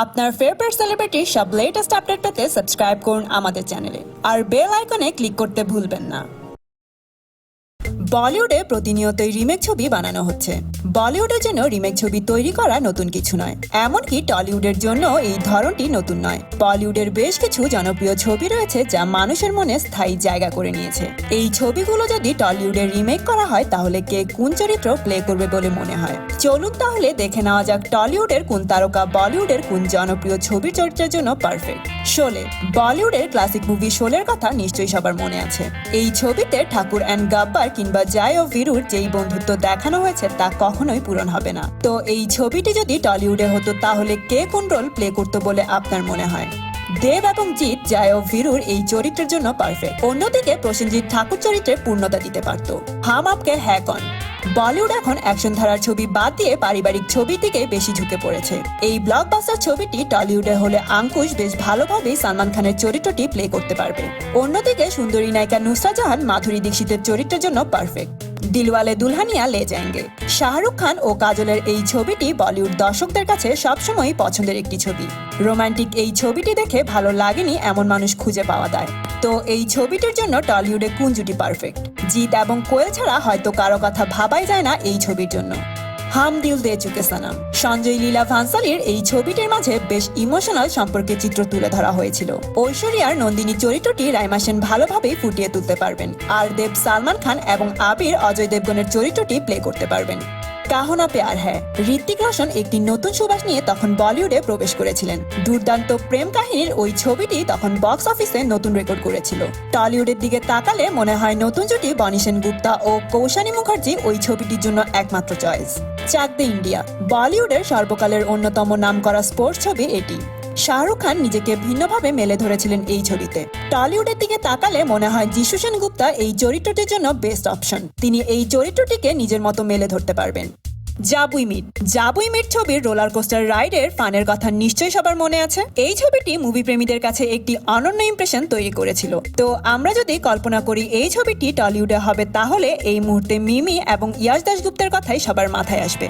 আপনার ফেভারিট সেলিব্রিটির সব latest update পেতে সাবস্ক্রাইব করুন আমাদের চ্যানেলে আর বেল আইকনে ক্লিক করতে ভুলবেন না। বলিউডে প্রতিনিয়তই রিমেক ছবি বানানো হচ্ছে। বলিউডের জন্য রিমেক ছবি তৈরি করা নতুন কিছু নয়, এমনকি টলিউডের জন্য এই ধরনটি নতুন নয়। বলিউডের বেশ কিছু জনপ্রিয় ছবি রয়েছে যা মানুষের মনে স্থায়ী জায়গা করে নিয়েছে। এই ছবিগুলো যদি টলিউডে রিমেক করা হয় তাহলে কে কোন চরিত্র প্লে করবে বলে মনে হয়? চলুন তাহলে দেখে নেওয়া যাক টলিউডের কোন তারকা বলিউডের কোন জনপ্রিয় ছবির চরিত্রের জন্য পারফেক্ট। শোলে, বলিউডের ক্লাসিক মুভি শোলের কথা নিশ্চয়ই সবার মনে আছে। এই ছবিতে ঠাকুর অ্যান্ড গাব্বার কিংবা জয় ও বীরুর যেই বন্ধুত্ব দেখানো হয়েছে তা কখনোই পূরণ হবে না। তো এই ছবিটি যদি টলিউডে হতো তাহলে কে কোন রোল প্লে করতো বলে আপনার মনে হয়? দেব এবং জিৎ জয় ও বীরুর এই চরিত্রের জন্য পারফেক্ট। অন্যদিকে প্রসেনজিৎ ঠাকুর চরিত্রে পূর্ণতা দিতে পারত। হাম আপকে হ্যাঁ কন। বলিউড এখন অ্যাকশন ধারার ছবি বাদ দিয়ে পারিবারিক ছবির দিকে বেশি ঝুঁকে পড়েছে। এই ব্লকবাস্টার ছবিটি টলিউডে হলে আঙ্কুশ বেশ ভালোভাবেই সালমান খানের চরিত্রটি প্লে করতে পারবে। অন্যদিকে সুন্দরী নায়িকা নুসরাত জাহান মাধুরী দীক্ষিতের চরিত্রের জন্য পারফেক্ট। দিলওয়ালে দুলহানিয়া লে যায়েঙ্গে, শাহরুখ খান ও কাজলের এই ছবিটি বলিউড দর্শকদের কাছে সবসময়ই পছন্দের একটি ছবি। রোমান্টিক এই ছবিটি দেখে ভালো লাগেনি এমন মানুষ খুঁজে পাওয়া যায়। তো এই ছবিটির জন্য টলিউডে কোন জুটি পারফেক্ট? জিৎ এবং কোয়েল ছাড়া হয়তো কারো কথা ভাবাই যায় না এই ছবির জন্য। হাম দিল দে চুকে সানাম, সঞ্জয় লীলা ভান্সালীর এই ছবিটির মাঝে বেশ ইমোশনাল সম্পর্কের চিত্র তুলে ধরা হয়েছিল। ঐশ্বরিয়ার নন্দিনী চরিত্রটি রাইমা সেন ভালোভাবেই ফুটিয়ে তুলতে পারবেন, আর দেব সালমান খান এবং আবির অজয় দেবগনের চরিত্রটি প্লে করতে পারবেন। কাহনা প্যার হ্যায়, ঋত্বিক রোশন একটি নতুন সুবাস নিয়ে তখন বলিউডে প্রবেশ করেছিলেন। দুর্দান্ত প্রেম কাহিনীর ওই ছবিটি তখন বক্স অফিসে নতুন রেকর্ড করেছিল। টলিউডের দিকে তাকালে মনে হয় নতুন জুটি বনি সেনগুপ্তা ও কৌশানী মুখার্জি ওই ছবিটির জন্য একমাত্র চয়েস। চাক দে ইন্ডিয়া, বলিউডের সর্বকালের অন্যতম নামকরা স্পোর্টস ছবি এটি। শাহরুখ খান নিজেকে ভিন্নভাবে মেলে ধরেছিলেন এই ছবিতে। টলিউডের দিকে তাকালে মনে হয় যিশু সেনগুপ্তা এই চরিত্রটির জন্য বেস্ট অপশন। তিনি এই চরিত্রটিকে নিজের মতো মেলে ধরতে পারবেন। জাবুই মিট, জাবুই মিট ছবির রোলার কোস্টার রাইডের ফানের কথা নিশ্চয়ই সবার মনে আছে। এই ছবিটি মুভি প্রেমীদের কাছে একটি অনন্য ইমপ্রেশন তৈরি করেছিল। তো আমরা যদি কল্পনা করি এই ছবিটি টলিউডে হবে তাহলে এই মুহূর্তে মিমি এবং ইয়াশ দাশগুপ্তের কথাই সবার মাথায় আসবে।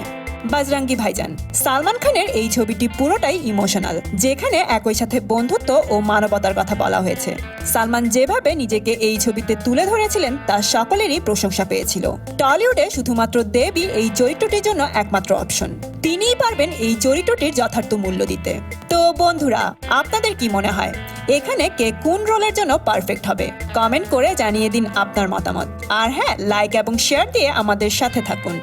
বজরঙ্গি ভাইজান, সালমান খানের এই ছবিটি পুরোটাই ইমোশনাল, যেখানে একই সাথে বন্ধুত্ব ও মানবতার কথা বলা হয়েছে। সালমান যেভাবে নিজেকে এই ছবিতে তুলে ধরেছিলেন তা সকলেরই প্রশংসা পেয়েছিল। টলিউডে শুধুমাত্র দেবই এই চরিত্রটির জন্য একমাত্র অপশন। তিনিই পারবেন এই চরিত্রটির যথার্থ মূল্য দিতে। তো বন্ধুরা, আপনাদের কি মনে হয় এখানে কে কোন রোলের জন্য পারফেক্ট হবে? কমেন্ট করে জানিয়ে দিন আপনার মতামত। আর হ্যাঁ, লাইক এবং শেয়ার দিয়ে আমাদের সাথে থাকুন।